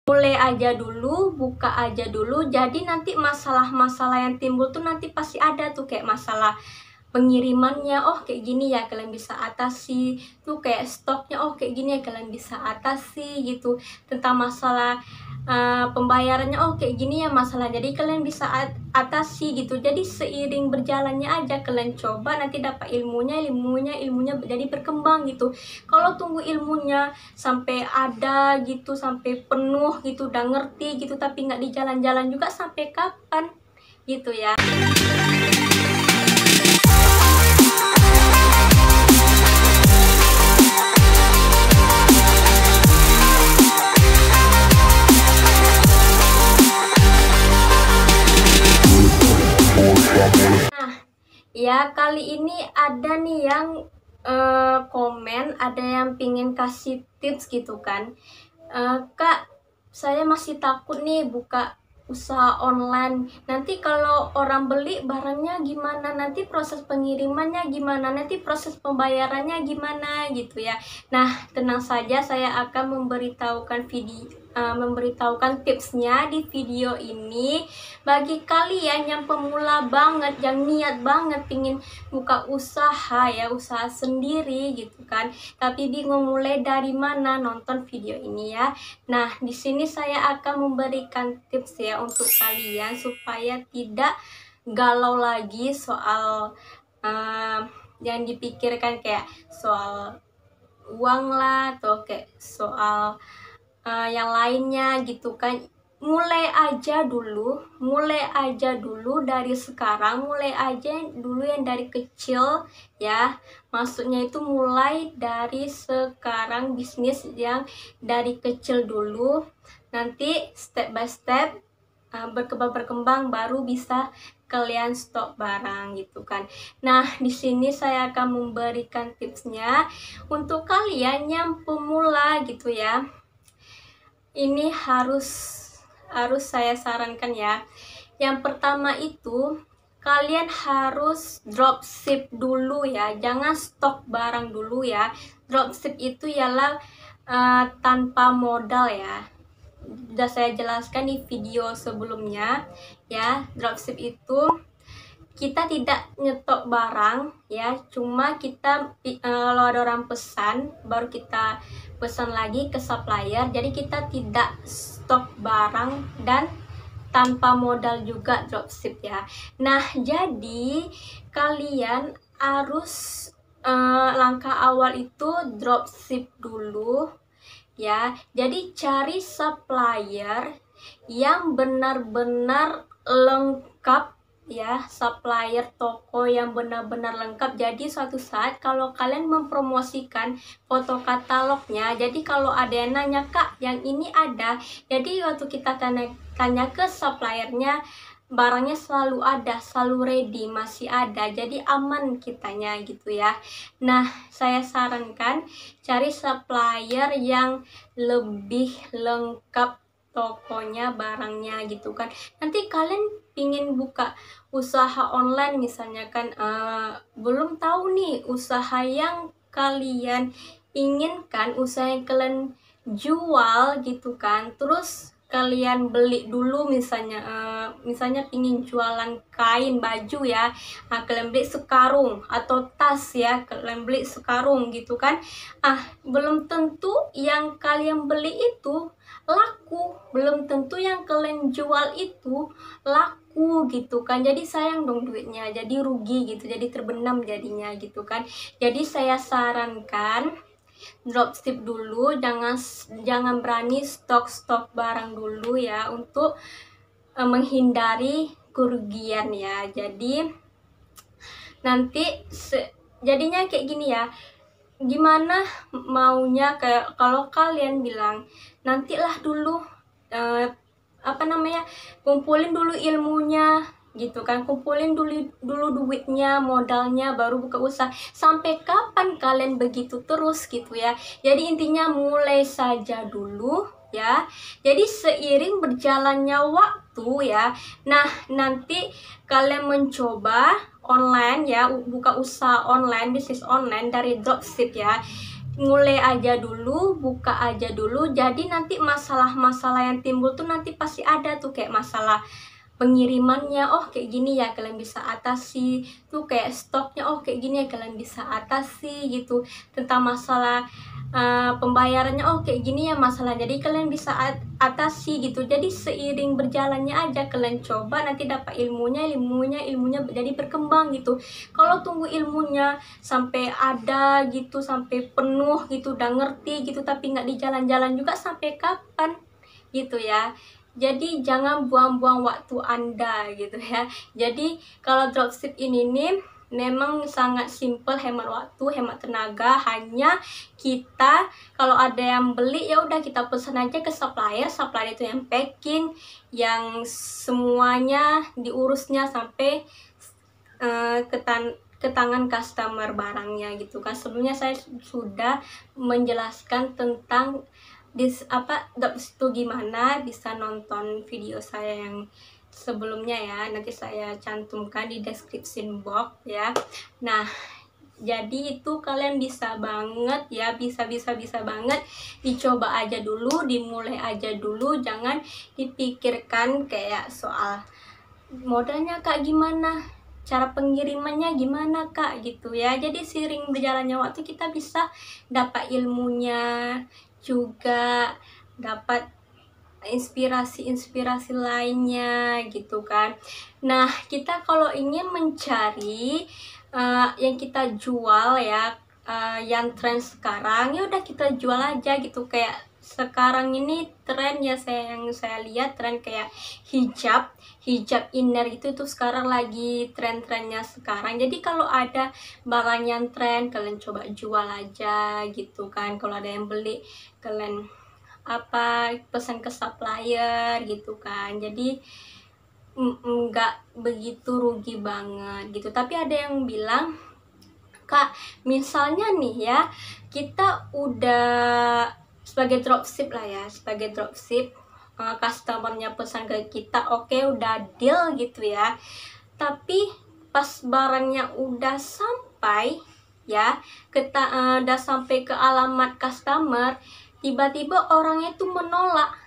mulai aja dulu, buka aja dulu. Jadi nanti masalah-masalah yang timbul tuh nanti pasti ada tuh, kayak masalah pengirimannya, oh kayak gini ya kalian bisa atasi tuh, kayak stoknya, oh kayak gini ya kalian bisa atasi gitu. Tentang masalah pembayarannya, oh kayak gini ya masalah, jadi kalian bisa atasi gitu. Jadi seiring berjalannya aja kalian coba, nanti dapat ilmunya jadi berkembang gitu. Kalau tunggu ilmunya sampai ada gitu, sampai penuh gitu, udah ngerti gitu, tapi nggak di jalan-jalan juga, sampai kapan gitu ya. Nah, ya kali ini ada nih yang komen, ada yang pingin kasih tips gitu kan. Kak, saya masih takut nih buka usaha online. Nanti kalau orang beli barangnya gimana? Nanti proses pengirimannya gimana? Nanti proses pembayarannya gimana gitu ya. Nah, tenang saja, saya akan memberitahukan tipsnya di video ini. Bagi kalian yang pemula banget, yang niat banget pingin buka usaha ya, usaha sendiri gitu kan, tapi bingung mulai dari mana, nonton video ini ya. Nah, di sini saya akan memberikan tips ya untuk kalian supaya tidak galau lagi soal yang dipikirkan, kayak soal uang lah, atau kayak soal yang lainnya gitu kan. Mulai aja dulu dari sekarang, mulai aja dulu yang dari kecil ya. Maksudnya itu mulai dari sekarang, bisnis yang dari kecil dulu, nanti step by step berkembang baru bisa kalian stok barang gitu kan. Nah, di sini saya akan memberikan tipsnya untuk kalian yang pemula gitu ya. Ini harus saya sarankan ya. Yang pertama itu, kalian harus dropship dulu ya, jangan stok barang dulu ya. Dropship itu ialah tanpa modal ya. Sudah saya jelaskan di video sebelumnya ya. Dropship itu kita tidak nyetok barang ya, cuma kita kalau ada orang pesan baru kita pesan lagi ke supplier. Jadi kita tidak stok barang dan tanpa modal juga dropship ya. Nah, jadi kalian harus langkah awal itu dropship dulu ya. Jadi cari supplier yang benar-benar lengkap ya, supplier toko yang benar-benar lengkap. Jadi suatu saat kalau kalian mempromosikan foto katalognya, jadi kalau ada yang nanya, Kak yang ini ada, jadi waktu kita tanya ke suppliernya, barangnya selalu ada, selalu ready, masih ada, jadi aman kitanya gitu ya. Nah, saya sarankan cari supplier yang lebih lengkap tokonya, barangnya gitu kan. Nanti kalian pingin buka usaha online misalnya kan, belum tahu nih usaha yang kalian inginkan, usaha yang kalian jual gitu kan, terus kalian beli dulu misalnya, pingin jualan kain baju ya, kalian beli sekarung, atau tas ya, kalian beli sekarung gitu kan. Belum tentu yang kalian beli itu laku, belum tentu yang kalian jual itu laku gitu kan. Jadi sayang dong duitnya, jadi rugi gitu, jadi terbenam jadinya gitu kan. Jadi saya sarankan dropship dulu, jangan berani stok barang dulu ya, untuk menghindari kerugian ya. Jadi nanti jadinya kayak gini ya, gimana maunya, kayak kalau kalian bilang nantilah dulu kumpulin dulu ilmunya gitu kan, kumpulin dulu duitnya, modalnya, baru buka usaha. Sampai kapan kalian begitu terus gitu ya. Jadi intinya mulai saja dulu ya. Jadi seiring berjalannya waktu ya, nah nanti kalian mencoba online ya, buka usaha online, bisnis online dari dropship ya. mulai aja dulu, buka aja dulu. Jadi nanti masalah-masalah yang timbul tuh nanti pasti ada tuh, kayak masalah pengirimannya, oh kayak gini ya kalian bisa atasi, tuh kayak stoknya, oh kayak gini ya kalian bisa atasi gitu. Tentang masalah pembayarannya, oh kayak gini ya masalah, jadi kalian bisa atasi gitu. Jadi seiring berjalannya aja kalian coba, nanti dapat ilmunya jadi berkembang gitu. Kalau tunggu ilmunya sampai ada gitu, sampai penuh gitu, udah ngerti gitu, tapi nggak di jalan-jalan juga, sampai kapan gitu ya. Jadi jangan buang-buang waktu Anda gitu ya. Jadi kalau dropship ini nih memang sangat simple, hemat waktu, hemat tenaga. Hanya kita kalau ada yang beli ya udah kita pesan aja ke supplier, supplier itu yang packing, yang semuanya diurusnya sampai ke tangan customer barangnya gitu kan. Sebelumnya saya sudah menjelaskan tentang dropship itu gimana, bisa nonton video saya yang sebelumnya ya, nanti saya cantumkan di description box ya. Nah, jadi itu kalian bisa banget ya, bisa banget dicoba aja dulu, dimulai aja dulu, jangan dipikirkan kayak soal modalnya kak gimana, cara pengirimannya gimana kak gitu ya. Jadi seiring berjalannya waktu kita bisa dapat ilmunya, juga dapat inspirasi lainnya gitu kan. Nah, kita kalau ingin mencari yang kita jual ya, yang tren sekarang, ya udah kita jual aja gitu. Kayak sekarang ini tren ya, yang saya lihat tren kayak hijab inner itu sekarang lagi tren-trennya sekarang. Jadi kalau ada barang yang tren, kalian coba jual aja gitu kan. Kalau ada yang beli, kalian pesan ke supplier gitu kan. Jadi nggak begitu rugi banget gitu. Tapi ada yang bilang, kak misalnya nih ya, kita udah sebagai dropship lah ya, sebagai dropship, customernya pesan ke kita, oke, udah deal gitu ya, tapi pas barangnya udah sampai ya, udah sampai ke alamat customer, tiba-tiba orangnya itu menolak.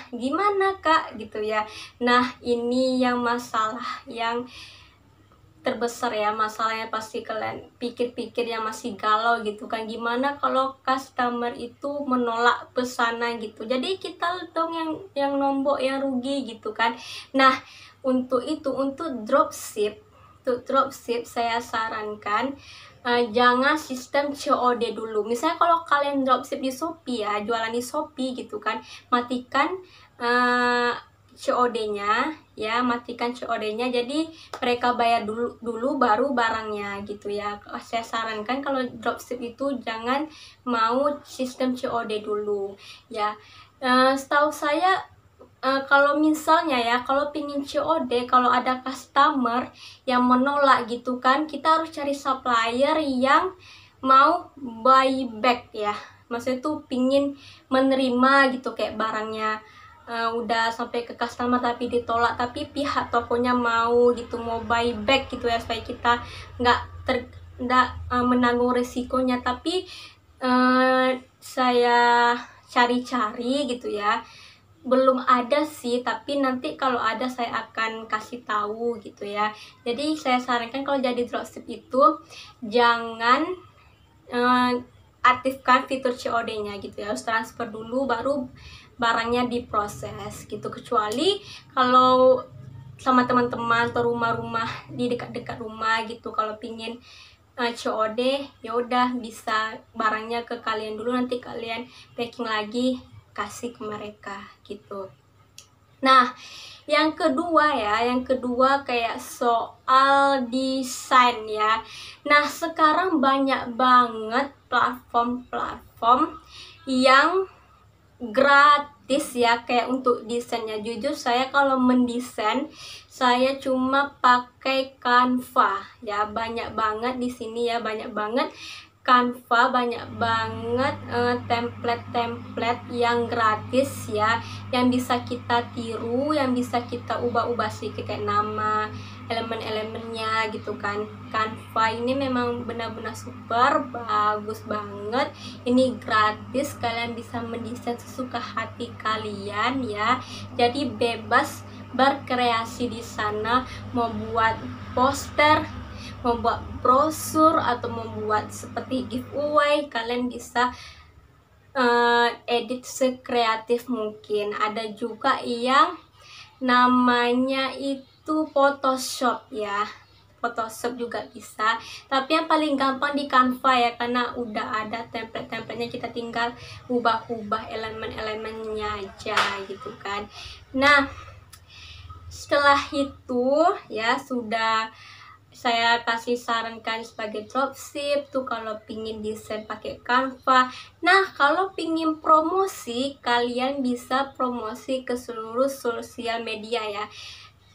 Gimana kak gitu ya. Nah, ini yang masalah yang terbesar ya, masalahnya pasti kalian pikir-pikir yang masih galau gitu kan. Gimana kalau customer itu menolak pesanan gitu, jadi kita dong yang nombok, yang rugi gitu kan. Nah, untuk dropship saya sarankan jangan sistem COD dulu. Misalnya kalau kalian dropship di Shopee ya, jualan di Shopee gitu kan, matikan COD-nya ya, matikan COD-nya, jadi mereka bayar dulu baru barangnya gitu ya. Saya sarankan kalau dropship itu jangan mau sistem COD dulu ya. Setahu saya kalau misalnya ya, kalau pingin COD, kalau ada customer yang menolak gitu kan, kita harus cari supplier yang mau buy back ya. Maksudnya tuh pingin menerima gitu, kayak barangnya udah sampai ke customer tapi ditolak, tapi pihak tokonya mau gitu, mau buy back gitu ya, supaya kita nggak menanggung resikonya. Tapi saya cari-cari gitu ya, belum ada sih, tapi nanti kalau ada saya akan kasih tahu gitu ya. Jadi saya sarankan kalau jadi dropship itu jangan aktifkan fitur COD-nya gitu ya, harus transfer dulu baru barangnya diproses gitu. Kecuali kalau sama teman-teman atau rumah-rumah di dekat-dekat rumah gitu, kalau pingin COD ya udah bisa barangnya ke kalian dulu, nanti kalian packing lagi kasih ke mereka gitu. Nah, yang kedua kayak soal desain ya. Nah, sekarang banyak banget platform yang gratis ya, kayak untuk desainnya. Jujur saya kalau mendesain saya cuma pakai Canva ya, banyak banget di sini ya, banyak banget Canva banyak banget template-template yang gratis ya, yang bisa kita tiru, yang bisa kita ubah-ubah sedikit kayak nama, elemen-elemennya gitu kan. Canva ini memang benar-benar super bagus banget. Ini gratis, kalian bisa mendesain sesuka hati kalian ya. Jadi bebas berkreasi di sana, mau buat poster, membuat brosur, atau membuat seperti giveaway. Kalian bisa edit sekreatif mungkin. Ada juga yang namanya itu Photoshop ya, Photoshop juga bisa, tapi yang paling gampang di Canva ya, karena udah ada template-templatenya, kita tinggal ubah-ubah elemen-elemennya aja gitu kan. Nah, setelah itu ya, sudah saya kasih sarankan sebagai dropship tuh kalau pingin desain pakai Canva. Nah, kalau pingin promosi, kalian bisa promosi ke seluruh sosial media ya.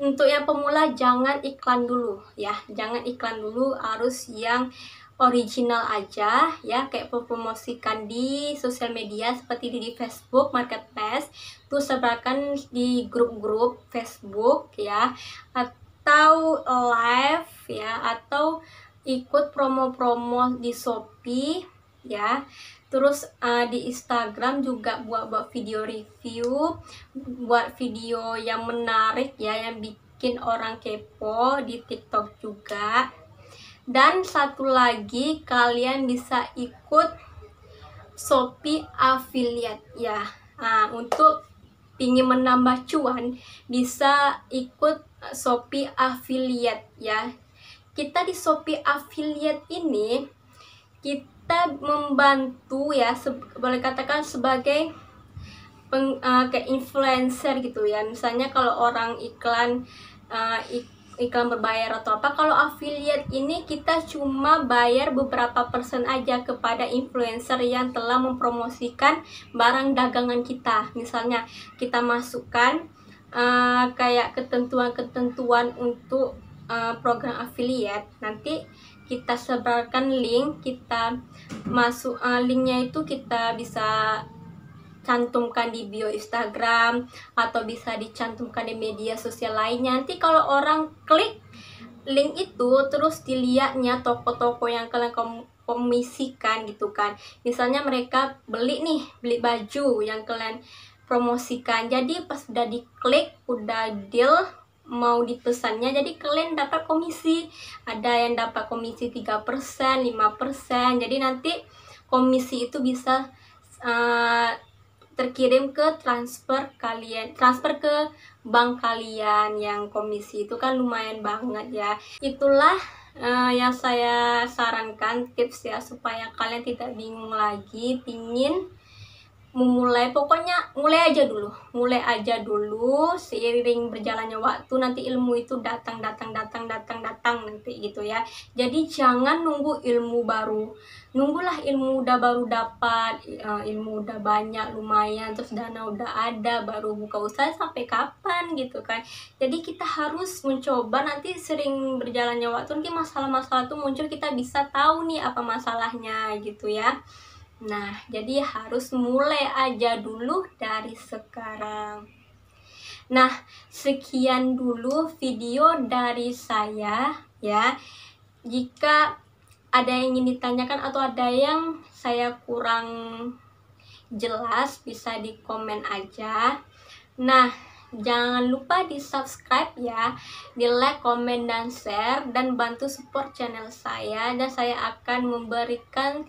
Untuk yang pemula jangan iklan dulu ya, jangan iklan dulu, harus yang original aja ya, kayak promosikan di sosial media seperti di Facebook Marketplace, tuh sebarkan di grup-grup Facebook ya, atau live ya, atau ikut promo-promo di Shopee ya. Terus di Instagram juga buat video review, buat video yang menarik ya, yang bikin orang kepo. Di TikTok juga. Dan satu lagi, kalian bisa ikut Shopee affiliate ya. Nah, untuk ingin menambah cuan, bisa ikut Shopee affiliate ya. Kita di Shopee affiliate ini, kita membantu ya, boleh katakan sebagai kayak influencer gitu ya. Misalnya kalau orang iklan iklan berbayar atau apa, kalau affiliate ini kita cuma bayar beberapa persen aja kepada influencer yang telah mempromosikan barang dagangan kita. Misalnya kita masukkan kayak ketentuan-ketentuan untuk program affiliate, nanti kita sebarkan link, kita masuk linknya itu kita bisa cantumkan di bio Instagram atau bisa dicantumkan di media sosial lainnya. Nanti kalau orang klik link itu, terus dilihatnya toko-toko yang kalian komisikan gitu kan. Misalnya mereka beli baju yang kalian promosikan, jadi pas udah diklik, udah deal mau dipesannya, jadi kalian dapat komisi. Ada yang dapat komisi 3%, 5%. Jadi nanti komisi itu bisa terkirim ke transfer ke bank kalian. Yang komisi itu kan lumayan banget ya. Itulah yang saya sarankan, tips ya, supaya kalian tidak bingung lagi pingin memulai. Pokoknya mulai aja dulu, seiring berjalannya waktu nanti ilmu itu datang nanti gitu ya. Jadi jangan nunggu ilmu baru, nunggulah ilmu baru dapat, ilmu udah banyak lumayan, terus dana udah ada, baru buka usaha, sampai kapan gitu kan. Jadi kita harus mencoba, nanti sering berjalannya waktu nanti masalah-masalah tuh muncul, kita bisa tahu nih apa masalahnya gitu ya. Nah, jadi harus mulai aja dulu dari sekarang. Nah, sekian dulu video dari saya ya. Jika ada yang ingin ditanyakan atau ada yang saya kurang jelas, bisa di komen aja. Nah, jangan lupa di subscribe ya, di like, komen, dan share, dan bantu support channel saya, dan saya akan memberikan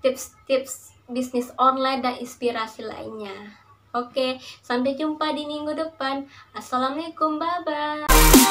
tips-tips bisnis online dan inspirasi lainnya. Oke, sampai jumpa di minggu depan. Assalamualaikum, bye-bye.